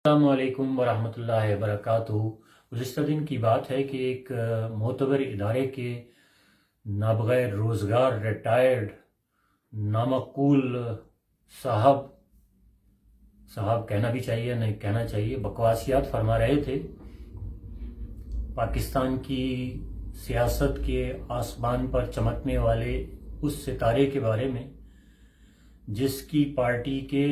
السلام علیکم ورحمۃ اللہ وبرکاتہ۔ گزشتہ دن کی بات ہے کہ ایک معتبر ادارے کے نابغیر روزگار ریٹائرڈ نامعقول صاحب کہنا بھی چاہیے نہیں کہنا چاہیے بکواسیات فرما رہے تھے پاکستان کی سیاست کے آسمان پر چمکنے والے اس ستارے کے بارے میں جس کی پارٹی کے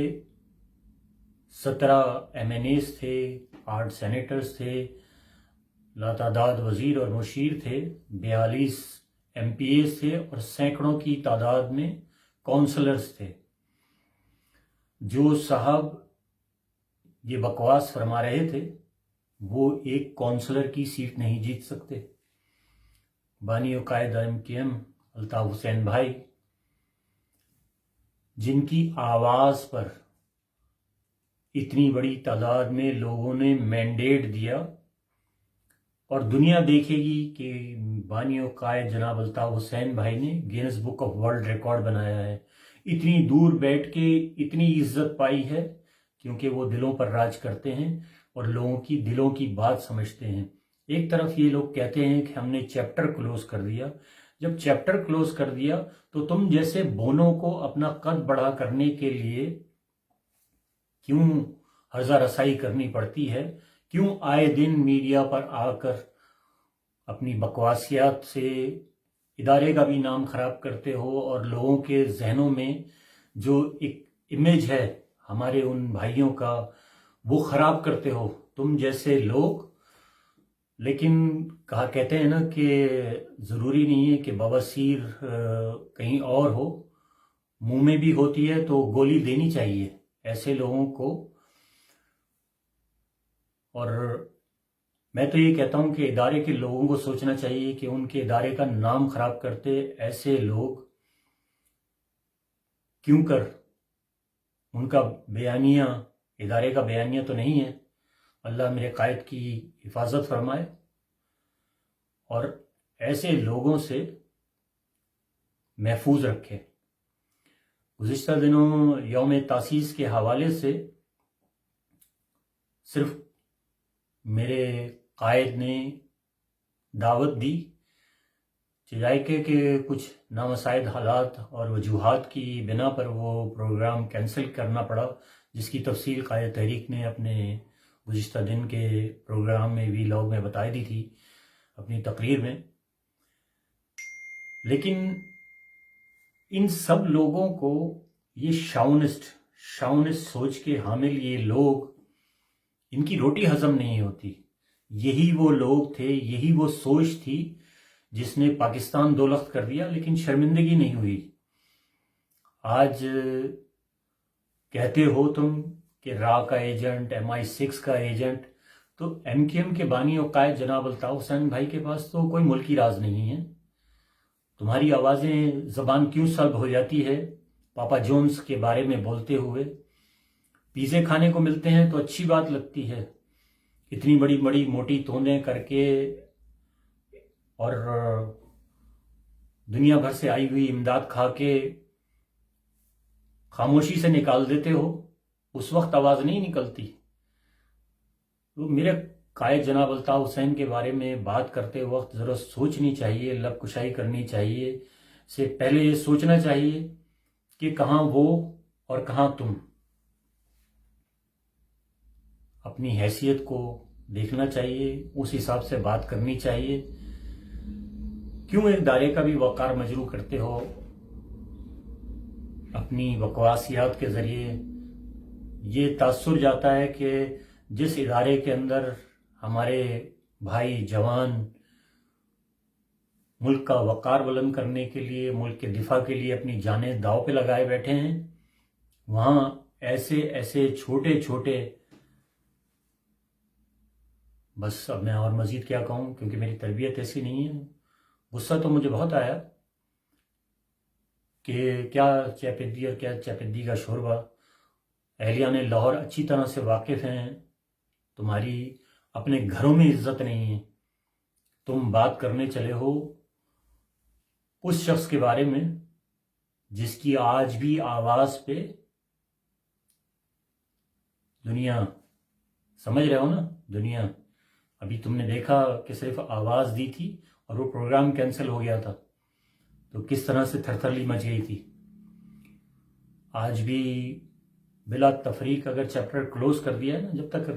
17 ایم این ایز تھے، 8 سینیٹرز تھے، لاتعداد وزیر اور مشیر تھے، 42 ایم پی ایز تھے اور سینکڑوں کی تعداد میں کونسلرز تھے۔ جو صاحب یہ بکواس فرما رہے تھے وہ ایک کونسلر کی سیٹ نہیں جیت سکتے۔ بانی و قائد MKM الطاف حسین بھائی، جن کی آواز پر اتنی بڑی تعداد میں لوگوں نے مینڈیٹ دیا اور دنیا دیکھے گی کہ بانی و قائد جناب الطاف حسین بھائی نے grains book of world record بنایا ہے۔ اتنی دور بیٹھ کے اتنی عزت پائی ہے کیونکہ وہ دلوں پر راج کرتے ہیں اور لوگوں کی دلوں کی بات سمجھتے ہیں۔ ایک طرف یہ لوگ کہتے ہیں کہ ہم نے چیپٹر کلوز کر دیا۔ جب چیپٹر کلوز کر دیا تو تم جیسے بونوں کو اپنا قد بڑا کرنے کے لیے کیوں ہرزہ رسائی کرنی پڑتی ہے؟ کیوں آئے دن میڈیا پر آ کر اپنی بکواسیات سے ادارے کا بھی نام خراب کرتے ہو اور لوگوں کے ذہنوں میں جو ایک امیج ہے ہمارے ان بھائیوں کا وہ خراب کرتے ہو تم جیسے لوگ؟ لیکن کہتے ہیں نا کہ ضروری نہیں ہے کہ بواسیر کہیں اور ہو، منہ میں بھی ہوتی ہے تو گولی دینی چاہیے ایسے لوگوں کو۔ اور میں تو یہ کہتا ہوں کہ ادارے کے لوگوں کو سوچنا چاہیے کہ ان کے ادارے کا نام خراب کرتے ایسے لوگ کیوں کر ان کا بیانیہ ادارے کا بیانیہ تو نہیں ہے۔ اللہ میرے قائد کی حفاظت فرمائے اور ایسے لوگوں سے محفوظ رکھے۔ گزشتہ دنوں یوم تاسیس کے حوالے سے صرف میرے قائد نے دعوت دی چاہے کہ کچھ نامساعد حالات اور وجوہات کی بنا پر وہ پروگرام کینسل کرنا پڑا، جس کی تفصیل قائد تحریک نے اپنے گزشتہ دن کے پروگرام میں ویلاگ میں بتائی دی تھی اپنی تقریر میں۔ لیکن ان سب لوگوں کو یہ شاونسٹ سوچ کے حامل یہ لوگ، ان کی روٹی ہضم نہیں ہوتی۔ یہی وہ لوگ تھے، یہی وہ سوچ تھی جس نے پاکستان دولخت کر دیا، لیکن شرمندگی نہیں ہوئی۔ آج کہتے ہو تم کہ را کا ایجنٹ، MI6 کا ایجنٹ، تو MKM کے بانی و قائد جناب الطاف حسین بھائی کے پاس تو کوئی ملکی راز نہیں ہے۔ تمہاری آوازیں زبان کیوں سلب ہو جاتی ہے پاپا جونز کے بارے میں بولتے ہوئے؟ پیزے کھانے کو ملتے ہیں تو اچھی بات لگتی ہے، اتنی بڑی بڑی موٹی توندیں کر کے اور دنیا بھر سے آئی ہوئی امداد کھا کے خاموشی سے نکال دیتے ہو، اس وقت آواز نہیں نکلتی۔ تو میرے قائد جناب الطاف حسین کے بارے میں بات کرتے وقت ذرا سوچنی چاہیے، لب کشائی کرنی چاہیے، سے پہلے یہ سوچنا چاہیے کہ کہاں وہ اور کہاں تم۔ اپنی حیثیت کو دیکھنا چاہیے، اس حساب سے بات کرنی چاہیے۔ کیوں ایک ادارے کا بھی وقار مجروح کرتے ہو اپنی بکواسیات کے ذریعے؟ یہ تاثر جاتا ہے کہ جس ادارے کے اندر ہمارے بھائی جوان ملک کا وقار بلند کرنے کے لیے، ملک کے دفاع کے لیے اپنی جانیں داؤ پہ لگائے بیٹھے ہیں، وہاں ایسے چھوٹے بس اب میں اور مزید کیا کہوں کیونکہ میری تربیت ایسی نہیں ہے۔ غصہ تو مجھے بہت آیا کہ کیا چیپدی اور کیا چیپدی کا شوربہ۔ اہلیان لاہور اچھی طرح سے واقف ہیں، تمہاری اپنے گھروں میں عزت نہیں ہے، تم بات کرنے چلے ہو اس شخص کے بارے میں جس کی آج بھی آواز پہ دنیا سمجھ رہے ہو نا دنیا؟ ابھی تم نے دیکھا کہ صرف آواز دی تھی اور وہ پروگرام کینسل ہو گیا تھا، تو کس طرح سے تھرتھرلی مچ گئی تھی۔ آج بھی بلا تفریق اگر چیپٹر کلوز کر دیا ہے نا، جب تک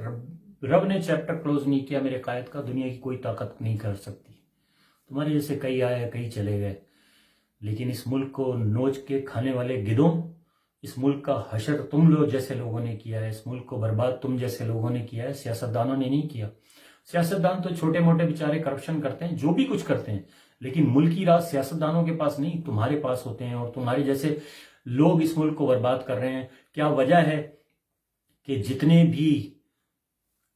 رب نے چیپٹر کلوز نہیں کیا میرے قائد کا، دنیا کی کوئی طاقت نہیں کر سکتی۔ تمہارے جیسے کئی آئے کئی چلے گئے، لیکن اس ملک کو نوچ کے کھانے والے گدوں، اس ملک کا حشر تم لوگ جیسے لوگوں نے کیا ہے، اس ملک کو برباد تم جیسے لوگوں نے کیا ہے، سیاستدانوں نے نہیں کیا۔ سیاستدان تو چھوٹے موٹے بیچارے کرپشن کرتے ہیں، جو بھی کچھ کرتے ہیں، لیکن ملکی راز سیاستدانوں کے پاس نہیں، تمہارے پاس ہوتے ہیں، اور تمہارے جیسے لوگ اس ملک کو برباد کر رہے ہیں۔ کیا وجہ ہے کہ جتنے بھی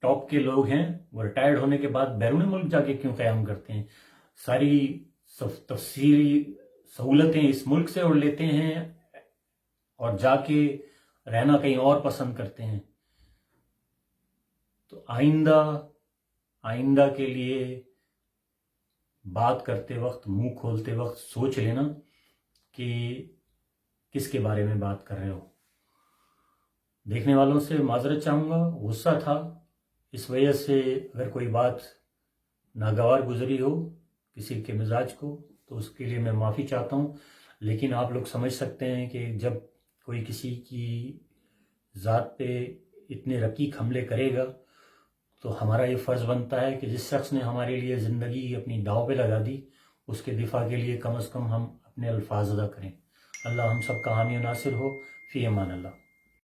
ٹاپ کے لوگ ہیں وہ ریٹائرڈ ہونے کے بعد بیرون ملک جا کے کیوں قیام کرتے ہیں؟ ساری تفصیلی سہولتیں اس ملک سے اڑ لیتے ہیں اور جا کے رہنا کہیں اور پسند کرتے ہیں۔ تو آئندہ کے لیے بات کرتے وقت، منہ کھولتے وقت سوچ لینا کہ کس کے بارے میں بات کر رہے ہو۔ دیکھنے والوں سے معذرت چاہوں گا، غصہ تھا، اس وجہ سے اگر کوئی بات ناگوار گزری ہو کسی کے مزاج کو تو اس کے لیے میں معافی چاہتا ہوں، لیکن آپ لوگ سمجھ سکتے ہیں کہ جب کوئی کسی کی ذات پہ اتنے رقیق حملے کرے گا تو ہمارا یہ فرض بنتا ہے کہ جس شخص نے ہمارے لیے زندگی اپنی داؤ پہ لگا دی، اس کے دفاع کے لیے کم از کم ہم اپنے الفاظ ادا کریں۔ اللہ ہم سب کا حامی و ناصر ہو۔ فی امان اللہ۔